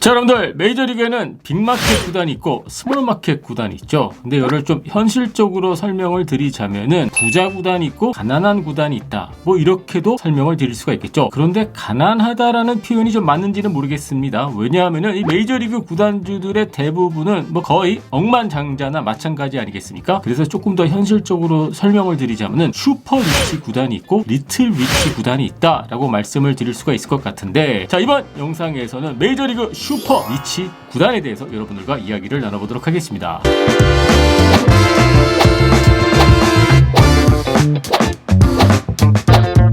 자, 여러분들 메이저리그에는 빅마켓 구단이 있고 스몰마켓 구단이 있죠. 근데 이거를 좀 현실적으로 설명을 드리자면은 부자 구단이 있고 가난한 구단이 있다, 뭐 이렇게도 설명을 드릴 수가 있겠죠. 그런데 가난하다라는 표현이 좀 맞는지는 모르겠습니다. 왜냐하면은 이 메이저리그 구단주들의 대부분은 뭐 거의 억만장자나 마찬가지 아니겠습니까? 그래서 조금 더 현실적으로 설명을 드리자면은 슈퍼 리치 구단이 있고 리틀 리치 구단이 있다라고 말씀을 드릴 수가 있을 것 같은데, 자, 이번 영상에서는 메이저리그 슈퍼 리치 구단에 대해서 여러분들과 이야기를 나눠보도록 하겠습니다.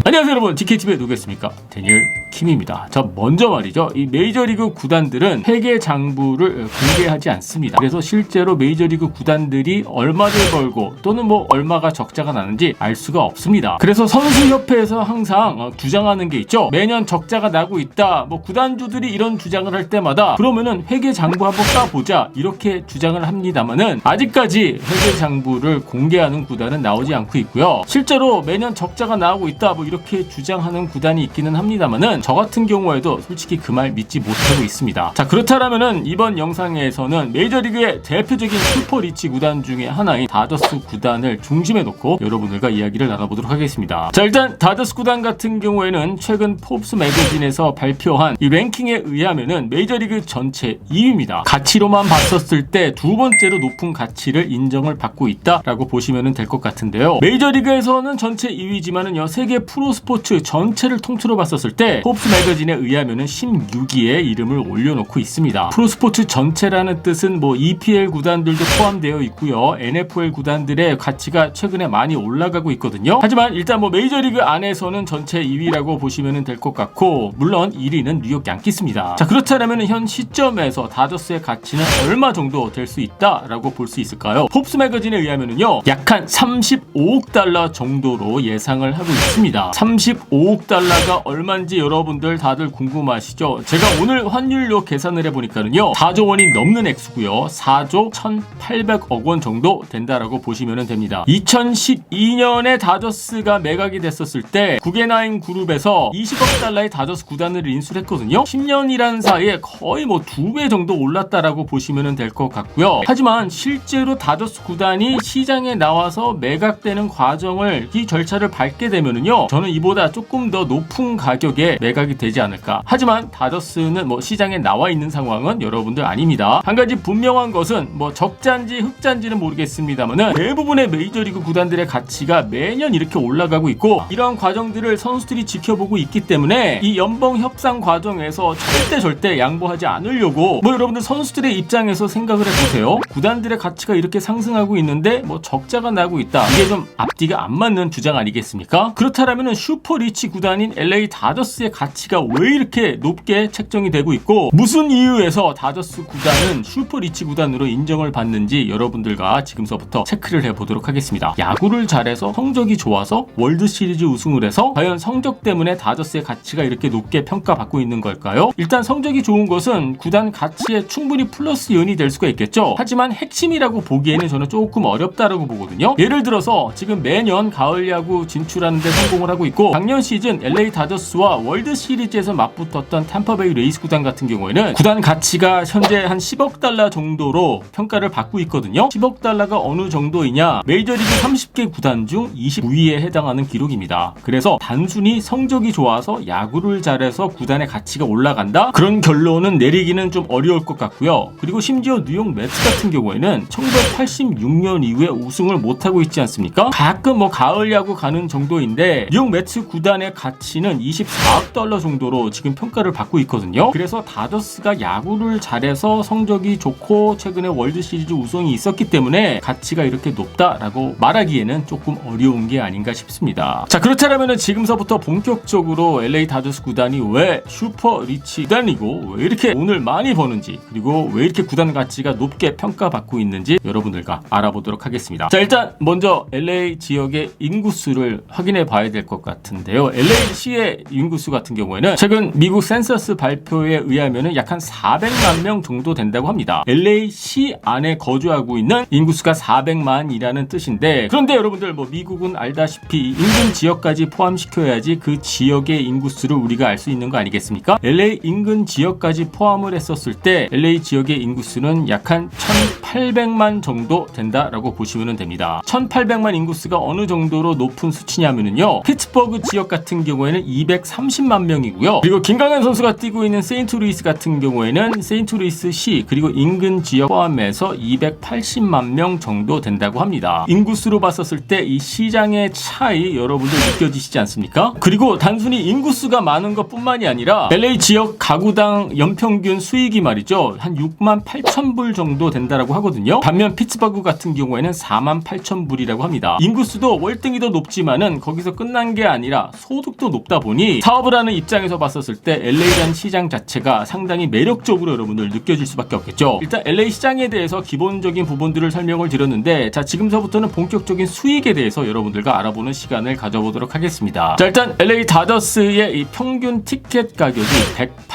안녕하세요 여러분, DKTV의 누구겠습니까? 데니얼 킴입니다. 자, 먼저 말이죠, 이 메이저리그 구단들은 회계 장부를 공개하지 않습니다. 그래서 실제로 메이저리그 구단들이 얼마를 벌고 또는 뭐 얼마가 적자가 나는지 알 수가 없습니다. 그래서 선수협회에서 항상 주장하는 게 있죠. 매년 적자가 나고 있다, 뭐 구단주들이 이런 주장을 할 때마다 그러면은 회계 장부 한번 까보자, 이렇게 주장을 합니다만은 아직까지 회계 장부를 공개하는 구단은 나오지 않고 있고요. 실제로 매년 적자가 나오고 있다, 뭐 이렇게 주장하는 구단이 있기는 합니다만은 저 같은 경우에도 솔직히 그 말 믿지 못하고 있습니다. 자, 그렇다면은 이번 영상에서는 메이저리그의 대표적인 슈퍼리치 구단 중에 하나인 다저스 구단을 중심에 놓고 여러분들과 이야기를 나눠보도록 하겠습니다. 자, 일단 다저스 구단 같은 경우에는 최근 포브스 매거진에서 발표한 이 랭킹에 의하면은 메이저리그 전체 2위입니다. 가치로만 봤었을 때 두 번째로 높은 가치를 인정을 받고 있다라고 보시면 될 것 같은데요. 메이저리그에서는 전체 2위지만은요, 세계 프로스포츠 전체를 통틀어 봤었을 때 포브스 매거진에 의하면은 16위에 이름을 올려놓고 있습니다. 프로스포츠 전체라는 뜻은 뭐 EPL 구단들도 포함되어 있고요, NFL 구단들의 가치가 최근에 많이 올라가고 있거든요. 하지만 일단 뭐 메이저리그 안에서는 전체 2위라고 보시면 될 것 같고, 물론 1위는 뉴욕 양키스입니다. 자, 그렇다면 현 시점에서 다저스의 가치는 얼마 정도 될 수 있다라고 볼 수 있을까요? 포브스 매거진에 의하면은요, 약 한 35억 달러 정도로 예상을 하고 있습니다. 35억 달러가 얼마인지 여러분들 다들 궁금하시죠? 제가 오늘 환율로 계산을 해보니까는요, 4조 원이 넘는 액수고요, 4조 1,800억 원 정도 된다라고 보시면 됩니다. 2012년에 다저스가 매각이 됐었을 때 구겐하임 그룹에서 20억 달러의 다저스 구단을 인수를 했거든요. 10년이란 사이에 거의 뭐 2배 정도 올랐다라고 보시면 될 것 같고요. 하지만 실제로 다저스 구단이 시장에 나와서 매각되는 과정을, 이 절차를 밟게 되면은요, 저는 이보다 조금 더 높은 가격에 매각이 되지 않을까. 하지만 다저스는 뭐 시장에 나와 있는 상황은 여러분들 아닙니다. 한 가지 분명한 것은 뭐 적자인지 흑자인지는 모르겠습니다만은 대부분의 메이저리그 구단들의 가치가 매년 이렇게 올라가고 있고, 이러한 과정들을 선수들이 지켜보고 있기 때문에 이 연봉 협상 과정에서 절대 양보하지 않으려고, 뭐 여러분들 선수들의 입장에서 생각을 해보세요. 구단들의 가치가 이렇게 상승하고 있는데 뭐 적자가 나고 있다, 이게 좀 앞뒤가 안 맞는 주장 아니겠습니까? 그렇다면 슈퍼리치 구단인 LA 다저스의 가치가 왜 이렇게 높게 책정이 되고 있고, 무슨 이유에서 다저스 구단은 슈퍼리치 구단으로 인정을 받는지 여러분들과 지금서부터 체크를 해보도록 하겠습니다. 야구를 잘해서 성적이 좋아서 월드시리즈 우승을 해서 과연 성적 때문에 다저스의 가치가 이렇게 높게 평가받고 있는 걸까요? 일단 성적이 좋은 것은 구단 가치에 충분히 플러스 요인이 될 수가 있겠죠. 하지만 핵심이라고 보기에는 저는 조금 어렵다라고 보거든요. 예를 들어서 지금 매년 가을 야구 진출하는 데 성공을 하고 있고, 작년 시즌 LA 다저스와 월드 시리즈에서 맞붙었던 템파베이 레이스 구단 같은 경우에는 구단 가치가 현재 한 10억 달러 정도로 평가를 받고 있거든요. 10억 달러가 어느 정도이냐, 메이저리그 30개 구단 중 29위에 해당하는 기록입니다. 그래서 단순히 성적이 좋아서 야구를 잘해서 구단의 가치가 올라간다, 그런 결론은 내리기는 좀 어려울 것 같고요. 그리고 심지어 뉴욕 매츠 같은 경우에는 1986년 이후에 우승을 못하고 있지 않습니까? 가끔 뭐 가을 야구 가는 정도인데 뉴욕 매츠 구단의 가치는 24억 달러 정도로 지금 평가를 받고 있거든요. 그래서 다저스가 야구를 잘해서 성적이 좋고 최근에 월드시리즈 우승이 있었기 때문에 가치가 이렇게 높다라고 말하기에는 조금 어려운 게 아닌가 싶습니다. 자, 그렇다면 지금서부터 본격적으로 LA 다저스 구단이 왜 슈퍼 리치 구단이고 왜 이렇게 돈을 많이 버는지, 그리고 왜 이렇게 구단 가치가 높게 평가받고 있는지 여러분들과 알아보도록 하겠습니다. 자, 일단 먼저 LA 지역의 인구수를 확인해 봐야 될 것 같습니다. 같은데요. LA시의 인구수 같은 경우에는 최근 미국 센서스 발표에 의하면 약 한 400만 명 정도 된다고 합니다. LA시 안에 거주하고 있는 인구수가 400만이라는 뜻인데, 그런데 여러분들 미국은 알다시피 인근 지역까지 포함시켜야지 그 지역의 인구수를 우리가 알 수 있는 거 아니겠습니까? LA 인근 지역까지 포함을 했었을 때 LA 지역의 인구수는 약 한 1800만 정도 된다라고 보시면 됩니다. 1800만 인구수가 어느 정도로 높은 수치냐면요, 피츠버그 지역 같은 경우에는 230만 명이고요. 그리고 김강현 선수가 뛰고 있는 세인트루이스 같은 경우에는 세인트루이스 시 그리고 인근 지역 포함해서 280만 명 정도 된다고 합니다. 인구수로 봤었을 때 이 시장의 차이 여러분들 느껴지시지 않습니까? 그리고 단순히 인구수가 많은 것뿐만이 아니라 LA 지역 가구당 연평균 수익이 말이죠, 한 6만 8천 불 정도 된다라고 하거든요. 반면 피츠버그 같은 경우에는 4만 8천 불이라고 합니다. 인구수도 월등히 더 높지만은 거기서 끝난 게 아니라 소득도 높다 보니 사업을 하는 입장에서 봤었을 때 LA라는 시장 자체가 상당히 매력적으로 여러분들 느껴질 수밖에 없겠죠. 일단 LA 시장에 대해서 기본적인 부분들을 설명을 드렸는데, 자, 지금서부터는 본격적인 수익에 대해서 여러분들과 알아보는 시간을 가져보도록 하겠습니다. 자, 일단 LA 다저스의 이 평균 티켓 가격이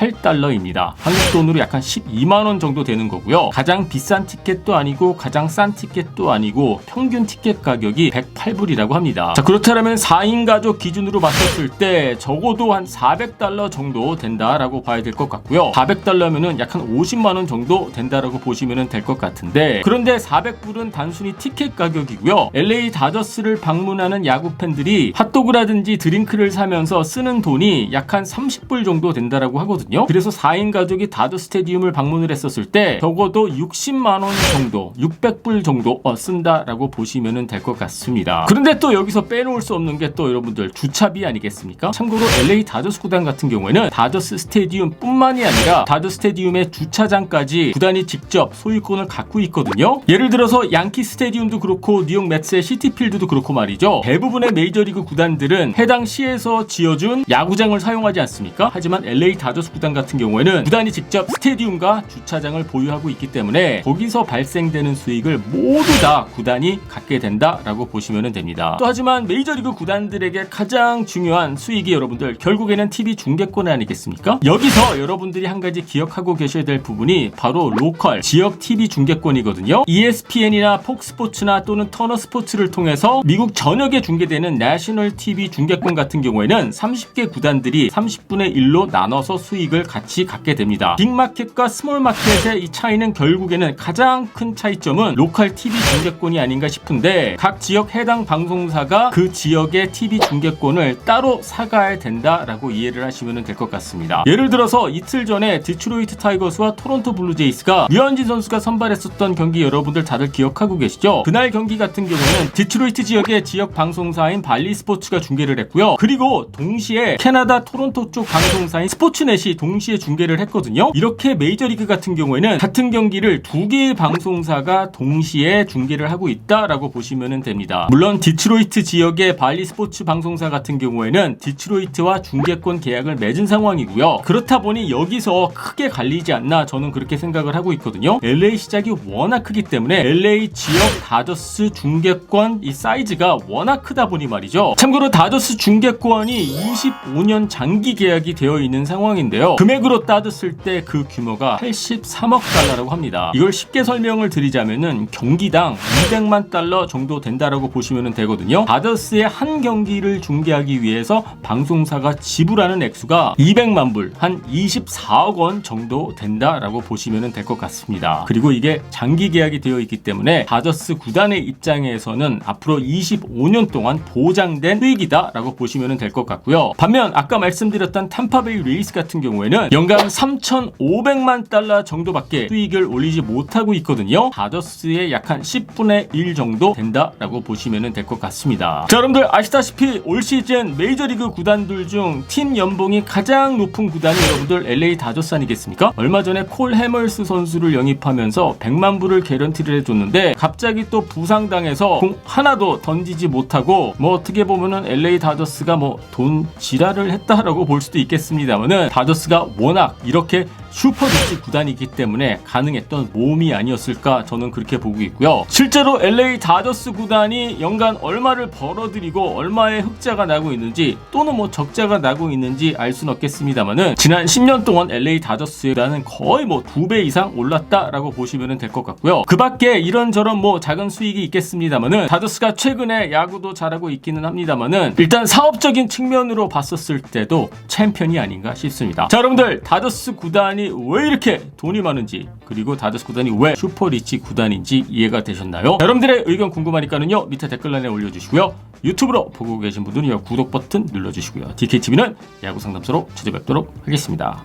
$108입니다. 한국 돈으로 약 한 12만 원 정도 되는 거고요. 가장 비싼 티켓도 아니고 가장 싼 티켓도 아니고 평균 티켓 가격이 108불이라고 합니다. 자, 그렇다면 4인 가족 기준으로 봤었을 때 적어도 한 $400 정도 된다라고 봐야 될 것 같고요. $400면은 약 한 50만 원 정도 된다라고 보시면 될 것 같은데, 그런데 400불은 단순히 티켓 가격이고요. LA 다저스를 방문하는 야구 팬들이 핫도그라든지 드링크를 사면서 쓰는 돈이 약 한 30불 정도 된다라고 하거든요. 그래서 4인 가족이 다저 스테디움을 방문을 했었을 때 적어도 60만 원 정도, 600불 정도 쓴다라고 보시면 될 것 같습니다. 그런데 또 여기서 빼놓을 수 없는 게 또 여러분들 주차비 아니겠습니까? 참고로 LA 다저스 구단 같은 경우에는 다저스 스테디움 뿐만이 아니라 다저 스테디움의 주차장까지 구단이 직접 소유권을 갖고 있거든요. 예를 들어서 양키 스테디움도 그렇고 뉴욕 맷스의 시티필드도 그렇고 말이죠. 대부분의 메이저리그 구단들은 해당 시에서 지어준 야구장을 사용하지 않습니까? 하지만 LA 다저스 구단 같은 경우에는 구단이 직접 스테디움과 주차장을 보유하고 있기 때문에 거기서 발생되는 수익을 모두 다 구단이 갖게 된다라고 보시면 됩니다. 또 하지만 메이저리그 구단들에게 가장 중요한 수익이 여러분들 결국에는 TV 중계권 아니겠습니까? 여기서 여러분들이 한 가지 기억하고 계셔야 될 부분이 바로 로컬 지역 TV 중계권이거든요. ESPN이나 폭스포츠나 또는 터너스포츠를 통해서 미국 전역에 중계되는 내셔널 TV 중계권 같은 경우에는 30개 구단들이 30분의 1로 나눠서 수익을 같이 갖게 됩니다. 빅마켓과 스몰마켓의 이 차이는 결국에는 가장 큰 차이점은 로컬 TV 중계권이 아닌가 싶은데, 각 지역 해당 방송사가 그 지역의 TV 중계권을 따로 사가야 된다라고 이해를 하시면 될 것 같습니다. 예를 들어서 이틀 전에 디트로이트 타이거스와 토론토 블루제이스가 류현진 선수가 선발했었던 경기 여러분들 다들 기억하고 계시죠? 그날 경기 같은 경우는 디트로이트 지역의 지역 방송사인 발리 스포츠가 중계를 했고요. 그리고 동시에 캐나다 토론토 쪽 방송사인 스포츠넷이 동시에 중계를 했거든요. 이렇게 메이저리그 같은 경우에는 같은 경기를 두 개의 방송사가 동시에 중계를 하고 있다라고 보시면 됩니다. 물론 디트로이트 지역의 발리 스포츠 방송사 같은 경우에는 디트로이트와 중계권 계약을 맺은 상황이고요. 그렇다 보니 여기서 크게 갈리지 않나 저는 그렇게 생각을 하고 있거든요. LA 시작이 워낙 크기 때문에 LA 지역 다저스 중계권 이 사이즈가 워낙 크다 보니 말이죠. 참고로 다저스 중계권이 25년 장기 계약이 되어 있는 상황인데요. 금액으로 따졌을 때 그 규모가 83억 달러라고 합니다. 이걸 쉽게 설명을 드리자면은 경기당 200만 달러 정도 된다라고 보시면 되거든요. 다저스의 한 경기를 중계하기 위해서 방송사가 지불하는 액수가 200만 불, 한 24억 원 정도 된다라고 보시면 될 것 같습니다. 그리고 이게 장기 계약이 되어 있기 때문에 다저스 구단의 입장에서는 앞으로 25년 동안 보장된 수익이다라고 보시면 될 것 같고요. 반면 아까 말씀드렸던 탐파베이 레이스 같은 경우에는 연간 3,500만 달러 정도밖에 수익을 올리지 못하고 있거든요. 다저스의 약 한 10분의 1 정도 된다라고 보시면 될 것 같습니다. 자, 여러분들 아시다시피 올 시즌 메이저리그 구단들 중 팀 연봉이 가장 높은 구단이 여러분들 LA 다저스 아니겠습니까? 얼마 전에 콜 해멀스 선수를 영입하면서 100만 불을 개런티를 해줬는데 갑자기 또 부상당해서 공 하나도 던지지 못하고 어떻게 보면은 LA 다저스가 돈 지랄을 했다라고 볼 수도 있겠습니다만은 다저스가 워낙 이렇게 슈퍼리치 구단이기 때문에 가능했던 모험이 아니었을까 저는 그렇게 보고 있고요. 실제로 LA 다저스 구단이 연간 얼마를 벌어들이고 얼마의 흑자가 나고 있는지 또는 뭐 적자가 나고 있는지 알 수는 없겠습니다만은 지난 10년 동안 LA 다저스라는 거의 뭐 2배 이상 올랐다라고 보시면 될 것 같고요. 그 밖에 이런저런 뭐 작은 수익이 있겠습니다만은 다저스가 최근에 야구도 잘하고 있기는 합니다만은 일단 사업적인 측면으로 봤었을 때도 챔피언이 아닌가 싶습니다. 자, 여러분들 다저스 구단이 왜 이렇게 돈이 많은지 그리고 다저스 구단이 왜 슈퍼리치 구단인지 이해가 되셨나요? 자, 여러분들의 의견 궁금하니까는요 밑에 댓글란에 올려주시고요. 유튜브로 보고 계신 분들은요 구독 버튼 눌러주시고요. DKTV는 야구 상담소로 찾아뵙도록 하겠습니다.